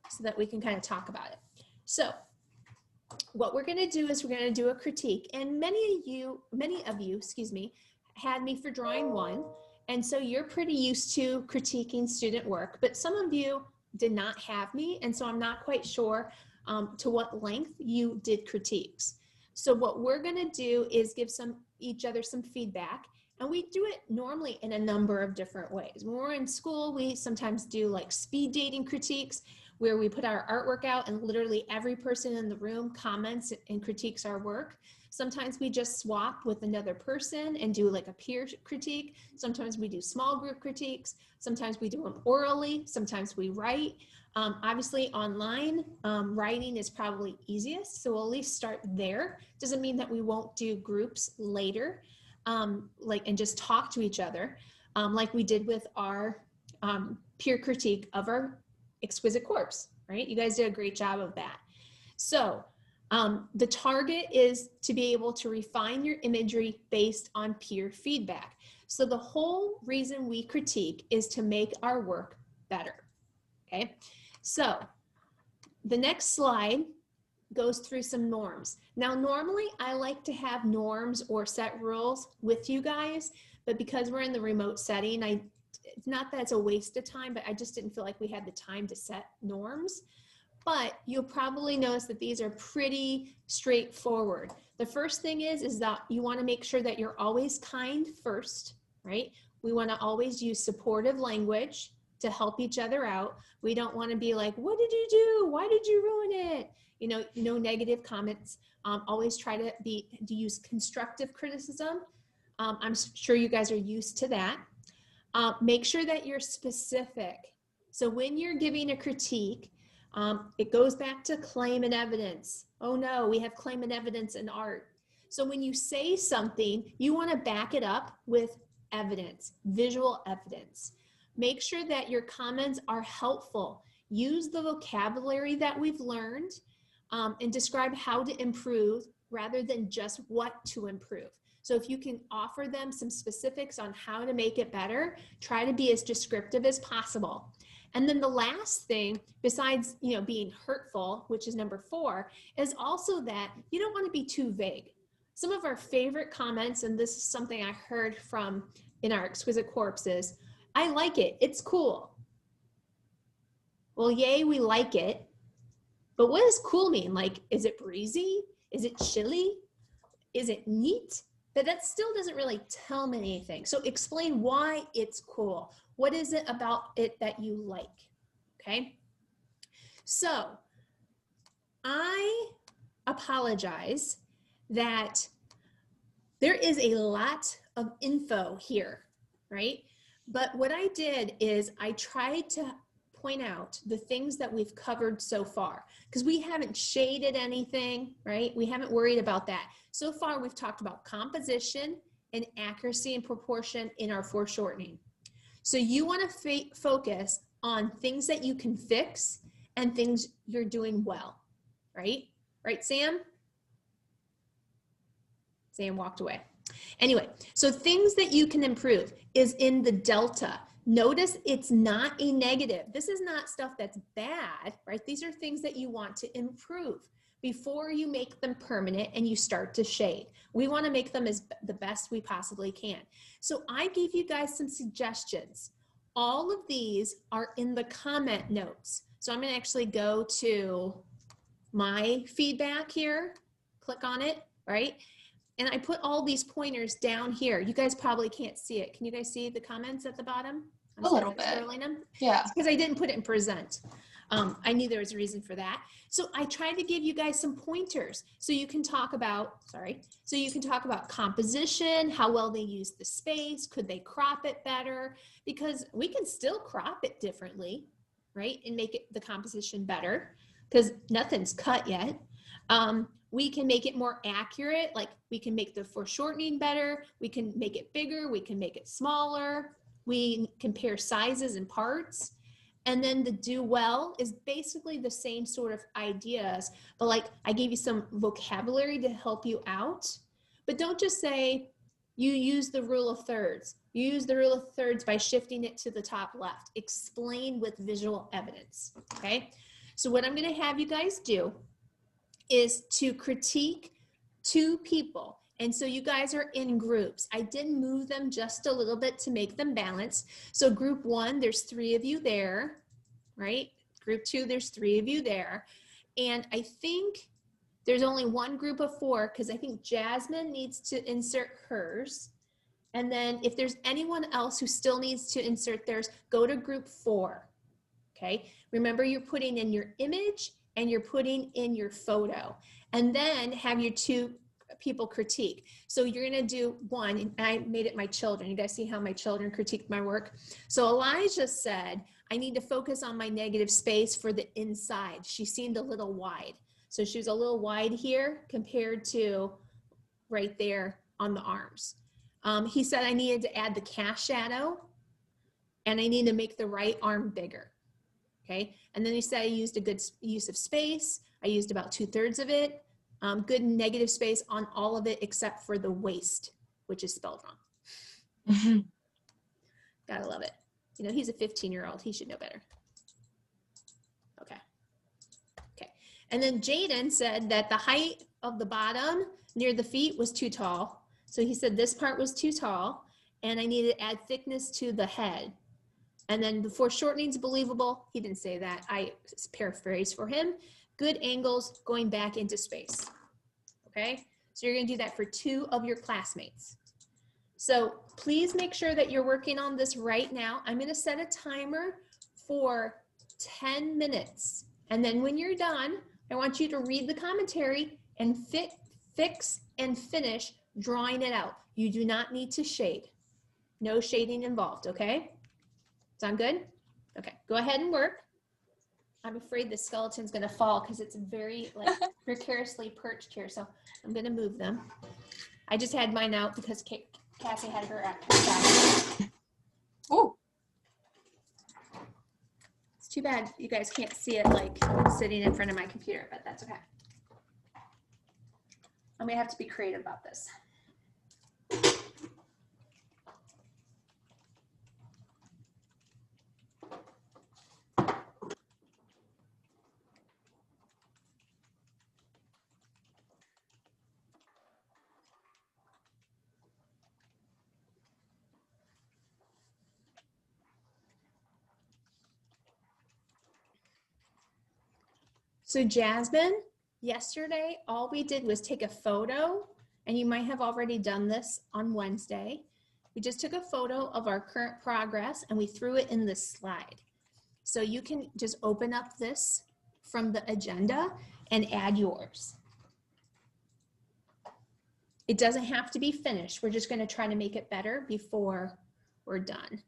so that we can kind of talk about it. So what we're going to do is we're going to do a critique, and many of you, excuse me, had me for drawing one, and so you're pretty used to critiquing student work, but some of you did not have me, and so I'm not quite sure to what length you did critiques. So what we're going to do is give each other some feedback, and we do it normally in a number of different ways. When we're in school, we sometimes do like speed dating critiques, where we put our artwork out and literally every person in the room comments and critiques our work. Sometimes we just swap with another person and do like a peer critique. Sometimes we do small group critiques. Sometimes we do them orally. Sometimes we write. Obviously online, writing is probably easiest, so we'll at least start there. Doesn't mean that we won't do groups later, and just talk to each other, like we did with our peer critique of our exquisite corpse, right? You guys did a great job of that. So the target is to be able to refine your imagery based on peer feedback. So the whole reason we critique is to make our work better, okay? So the next slide goes through some norms. Now, normally I like to have norms or set rules with you guys, but because we're in the remote setting, it's not that it's a waste of time, but I just didn't feel like we had the time to set norms. But you'll probably notice that these are pretty straightforward. The first thing is that you want to make sure that you're always kind first, right? We want to always use supportive language to help each other out. We don't want to be like, what did you do? Why did you ruin it? No negative comments. Always try to use constructive criticism. I'm sure you guys are used to that. Make sure that you're specific. So when you're giving a critique, it goes back to claim and evidence. Oh no, we have claim and evidence in art. So when you say something, you want to back it up with evidence, visual evidence. Make sure that your comments are helpful. Use the vocabulary that we've learned and describe how to improve rather than just what to improve. So if you can offer them some specifics on how to make it better, try to be as descriptive as possible. And then the last thing, besides being hurtful, which is number 4, is also that you don't want to be too vague. Some of our favorite comments, and this is something I heard from in our exquisite corpses, I like it, it's cool. Well, yay, we like it. But what does cool mean? Like, is it breezy? Is it chilly? Is it neat? But that still doesn't really tell me anything. So explain why it's cool. What is it about it that you like? Okay. So I apologize that there is a lot of info here, right? But what I did is I tried to point out the things that we've covered so far, because we haven't shaded anything, right? We haven't worried about that. So far, we've talked about composition and accuracy and proportion in our foreshortening. So you want to focus on things that you can fix and things you're doing well, right? Right, Sam? Sam walked away. Anyway, so things that you can improve is in the delta. Notice it's not a negative. This is not stuff that's bad, right? These are things that you want to improve before you make them permanent and you start to shade. We want to make them as the best we possibly can. So I gave you guys some suggestions. All of these are in the comment notes. So I'm going to actually go to my feedback here, click on it, right? And I put all these pointers down here. You guys probably can't see it. Can you guys see the comments at the bottom? A little bit. Them? Yeah. It's because I didn't put it in present. I knew there was a reason for that. So I tried to give you guys some pointers so you can talk about, so you can talk about composition, how well they use the space, could they crop it better? Because we can still crop it differently, right? And make it the composition better because nothing's cut yet. We can make it more accurate, like we can make the foreshortening better, we can make it bigger, we can make it smaller, we compare sizes and parts. And then the do well is basically the same sort of ideas, but like I gave you some vocabulary to help you out. But don't just say you use the rule of thirds. You use the rule of thirds by shifting it to the top left. Explain with visual evidence, okay? So what I'm going to have you guys do is to critique 2 people. And so you guys are in groups. I did move them just a little bit to make them balanced. So group 1, there's 3 of you there, right? Group 2, there's 3 of you there. And I think there's only one group of 4 because I think Jasmine needs to insert hers. And then if there's anyone else who still needs to insert theirs, go to group 4, okay? Remember, you're putting in your image and you're putting in your photo, and then have your 2 people critique. So you're gonna do 1, and I made it my children. You guys see how my children critiqued my work? So Elijah said, I need to focus on my negative space for the inside. She seemed a little wide. So she was a little wide here compared to right there on the arms. He said I needed to add the cast shadow and I need to make the right arm bigger. Okay. And then he said I used a good use of space. I used about 2/3 of it. Good negative space on all of it except for the waist, which is spelled wrong. Gotta love it. You know, he's a 15-year-old. He should know better. Okay. Okay. And then Jaden said that the height of the bottom near the feet was too tall. So he said this part was too tall and I needed to add thickness to the head. And then the foreshortening is believable. He didn't say that. I paraphrased for him. Good angles going back into space. Okay. So you're going to do that for 2 of your classmates. So please make sure that you're working on this right now. I'm going to set a timer for 10 minutes. And then when you're done, I want you to read the commentary and fix and finish drawing it out. You do not need to shade. No shading involved, okay? Sound good? Okay, go ahead and work. I'm afraid the skeleton's gonna fall because it's very like precariously perched here, so I'm gonna move them. I just had mine out because Cassie had her at her side. Oh. It's too bad you guys can't see it like sitting in front of my computer, but that's okay. I'm gonna have to be creative about this. So Jasmine, yesterday, all we did was take a photo, and you might have already done this on Wednesday. We just took a photo of our current progress and we threw it in this slide. So you can just open up this from the agenda and add yours. It doesn't have to be finished. We're just going to try to make it better before we're done.